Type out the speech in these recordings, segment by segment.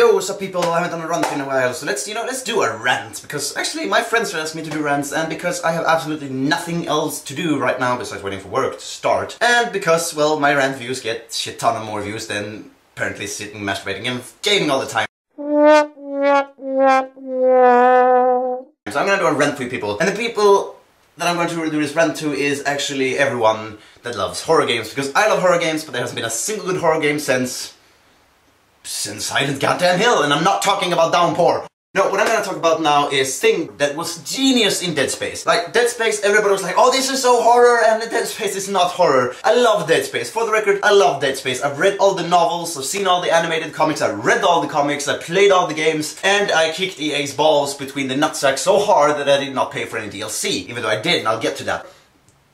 Yo, what's up people? I haven't done a rant in a while, so let's do a rant, because actually my friends asked me to do rants, and because I have absolutely nothing else to do right now besides waiting for work to start, and because, well, my rant views get shit ton of more views than apparently sitting, masturbating and gaming all the time. So I'm gonna do a rant for you people, and the people that I'm going to do this rant to is actually everyone that loves horror games, because I love horror games, but there hasn't been a single good horror game since Silent Goddamn Hill, and I'm not talking about Downpour. No, what I'm gonna talk about now is thing that was genius in Dead Space. Like, Dead Space, everybody was like, oh, this is so horror, and Dead Space is not horror. I love Dead Space. For the record, I love Dead Space. I've read all the novels, I've seen all the animated comics, I read all the comics, I played all the games, and I kicked EA's balls between the nutsack so hard that I did not pay for any DLC, even though I did, and I'll get to that.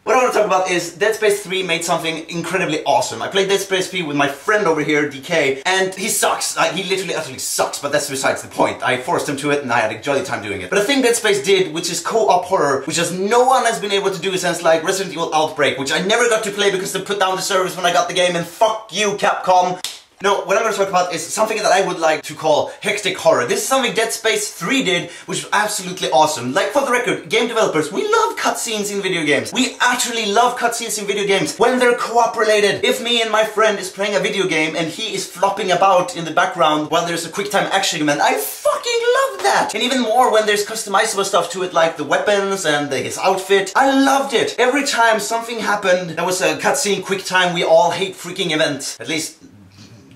What I want to talk about is Dead Space 3 made something incredibly awesome. I played Dead Space 3 with my friend over here, DK, and he sucks. He literally utterly sucks, but that's besides the point. I forced him to it and I had a jolly time doing it. But the thing Dead Space did, which is co-op horror, which no one has been able to do since like Resident Evil Outbreak, which I never got to play because they put down the servers when I got the game, and fuck you, Capcom. No, what I'm going to talk about is something that I would like to call hectic horror. This is something Dead Space 3 did, which was absolutely awesome. Like, for the record, game developers, we love cutscenes in video games. We actually love cutscenes in video games when they're co-op related. If me and my friend is playing a video game and he is flopping about in the background while there's a quick time action event, I fucking love that! And even more when there's customizable stuff to it, like the weapons and his outfit. I loved it! Every time something happened that was a cutscene, quick time, we all hate freaking events. At least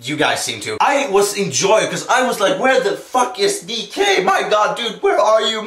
you guys seem to. I was enjoying, because I was like, where the fuck is DK? My god, dude, where are you?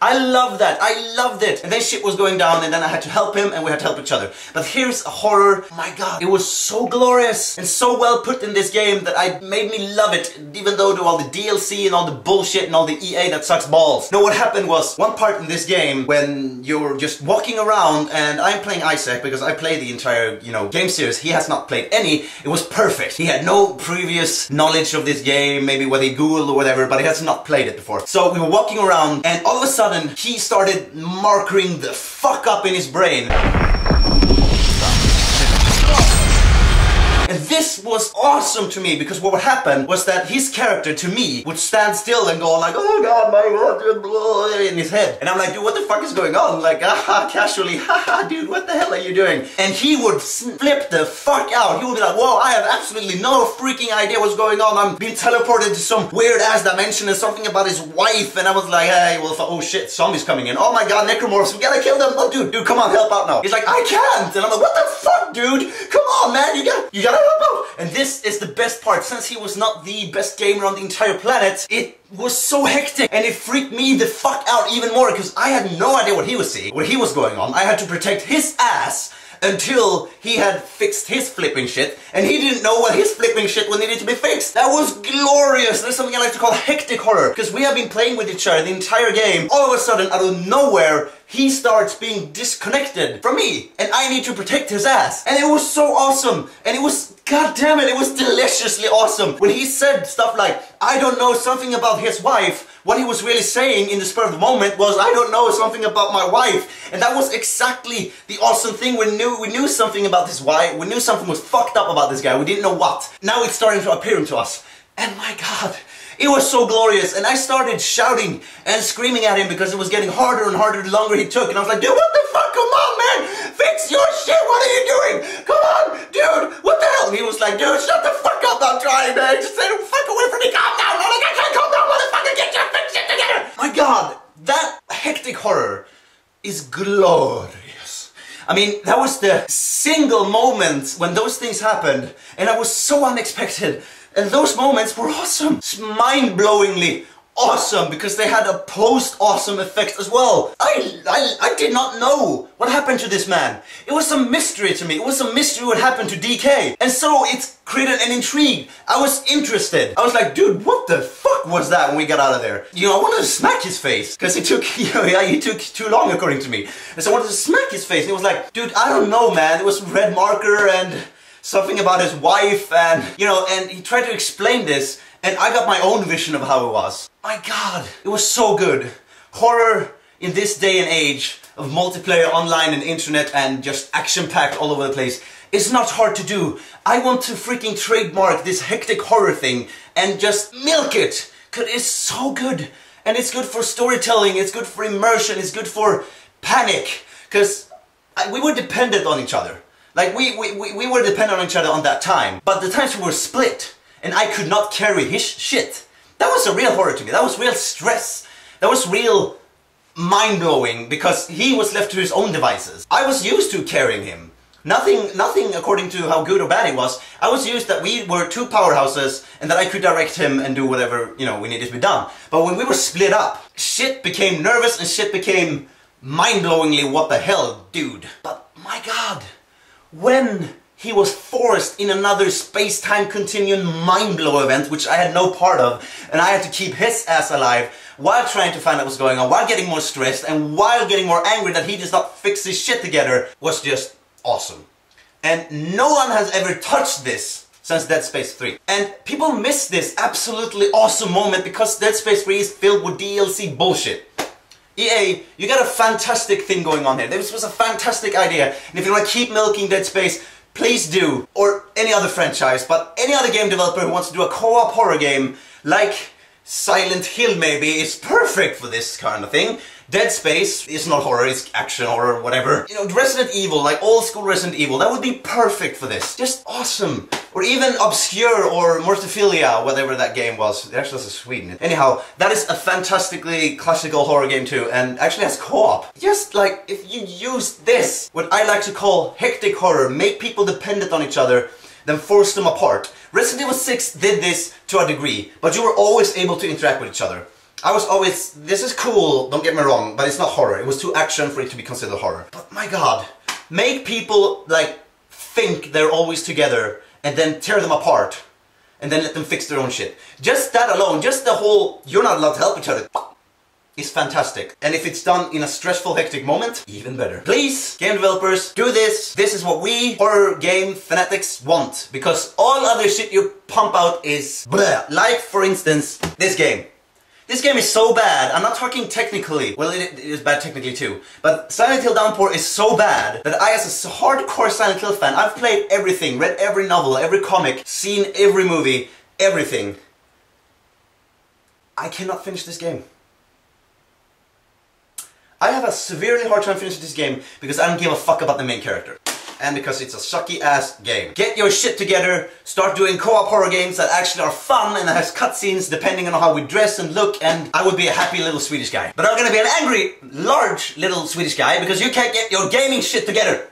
I love that. I loved it. And then shit was going down, and then I had to help him, and we had to help each other. But here's a horror. My god, it was so glorious and so well put in this game that I made me love it, even though all the DLC and all the bullshit and all the EA that sucks balls. No, what happened was, one part in this game, when you're just walking around, and I'm playing Isaac, because I play the entire, game series. He has not played any. It was perfect. He had no previous knowledge of this game, maybe what he googled or whatever, but he has not played it before. So we were walking around, and all of a sudden he started markering the fuck up in his brain. And this was awesome to me, because what would happen was that his character, to me, would stand still and go like, oh god, my god, in his head. And I'm like, dude, what the fuck is going on? Like, casually, haha, dude, what the hell are you doing? And he would flip the fuck out. He would be like, whoa, I have absolutely no freaking idea what's going on. I'm being teleported to some weird ass dimension and something about his wife. And I was like, hey, well, oh shit, zombies coming in. Oh my god, necromorphs, we gotta kill them. Oh, dude, come on, help out now. He's like, I can't. And I'm like, what the fuck, dude? Come on, man, you gotta help out. And this is the best part. Since he was not the best gamer on the entire planet, it was so hectic, and it freaked me the fuck out even more, because I had no idea what he was seeing, what he was going on. I had to protect his ass until he had fixed his flipping shit, and he didn't know what his flipping shit would needed to be fixed. That was glorious. That's something I like to call hectic horror, because we have been playing with each other the entire game. All of a sudden, out of nowhere, he starts being disconnected from me, and I need to protect his ass. And it was so awesome, and it was, god damn it, it was deliciously awesome. When he said stuff like, I don't know something about his wife, what he was really saying in the spur of the moment was, I don't know something about my wife. And that was exactly the awesome thing. We knew something about his wife, we knew something was fucked up about this guy, we didn't know what. Now it's starting to appear to us. And my god, it was so glorious, and I started shouting and screaming at him because it was getting harder and harder the longer he took, and I was like, dude, what the fuck, come on, man, fix your shit, what are you doing, come on, dude, what the hell, and he was like, dude, shut the fuck up, I'm trying, man, just stay the fuck away from me, calm down, I'm like, I can't calm down, motherfucker, get your shit together. My god, that hectic horror is glorious. I mean, that was the single moment when those things happened, and it was so unexpected. And those moments were awesome. Mind-blowingly awesome, because they had a post-awesome effect as well. I did not know what happened to this man. It was a mystery to me. It was a mystery what happened to DK. And so it created an intrigue. I was interested. I was like, dude, what the fuck was that when we got out of there? I wanted to smack his face, because he took too long according to me. And so I wanted to smack his face, and he was like, dude, I don't know, man. It was red marker and something about his wife, and and he tried to explain this, and I got my own vision of how it was. My god, it was so good. Horror in this day and age of multiplayer online and internet and just action-packed all over the place. is not hard to do. I want to freaking trademark this hectic horror thing and just milk it, cause it's so good. And it's good for storytelling, it's good for immersion, it's good for panic, cause we were dependent on each other. Like we were dependent on each other on that time. But the times we were split and I could not carry his shit, that was a real horror to me. That was real stress. That was real mind-blowing because he was left to his own devices. I was used to carrying him. Nothing according to how good or bad he was. I was used that we were two powerhouses and that I could direct him and do whatever, you know, we needed to be done. But when we were split up, shit became nervous and shit became mind-blowingly what the hell, dude. But my god, when he was forced in another space-time continuum mind-blow event, which I had no part of, and I had to keep his ass alive while trying to find out what's going on, while getting more stressed, and while getting more angry that he does not fix his shit together, was just awesome. And no one has ever touched this since Dead Space 3. And people miss this absolutely awesome moment because Dead Space 3 is filled with DLC bullshit. EA, you got a fantastic thing going on here. This was a fantastic idea. And if you want to keep milking Dead Space, please do. Or any other franchise, but any other game developer who wants to do a co-op horror game like Silent Hill maybe is perfect for this kind of thing. Dead Space is not horror, it's action horror, whatever. You know, Resident Evil, like old school Resident Evil, that would be perfect for this. Just awesome. Or even Obscure or Mortophilia, whatever that game was. It actually was in Sweden. Anyhow, that is a fantastically classical horror game too, and actually has co-op. Just like, if you use this, what I like to call hectic horror, make people dependent on each other, then force them apart. Resident Evil 6 did this to a degree, but you were always able to interact with each other. I was always, this is cool, don't get me wrong, but it's not horror. It was too action for it to be considered horror. But my god, make people like think they're always together and then tear them apart and then let them fix their own shit. Just that alone, just the whole, you're not allowed to help each other, is fantastic. And if it's done in a stressful, hectic moment, even better. Please, game developers, do this. This is what we horror game fanatics want. Because all other shit you pump out is bleh. Like, for instance, this game. This game is so bad, I'm not talking technically, well it is bad technically too, but Silent Hill Downpour is so bad that I, as a hardcore Silent Hill fan, I've played everything, read every novel, every comic, seen every movie, everything. I cannot finish this game. I have a severely hard time finishing this game because I don't give a fuck about the main character. And because it's a sucky ass game. Get your shit together, start doing co-op horror games that actually are fun and that has cutscenes depending on how we dress and look, and I would be a happy little Swedish guy. But I'm gonna be an angry, large little Swedish guy because you can't get your gaming shit together.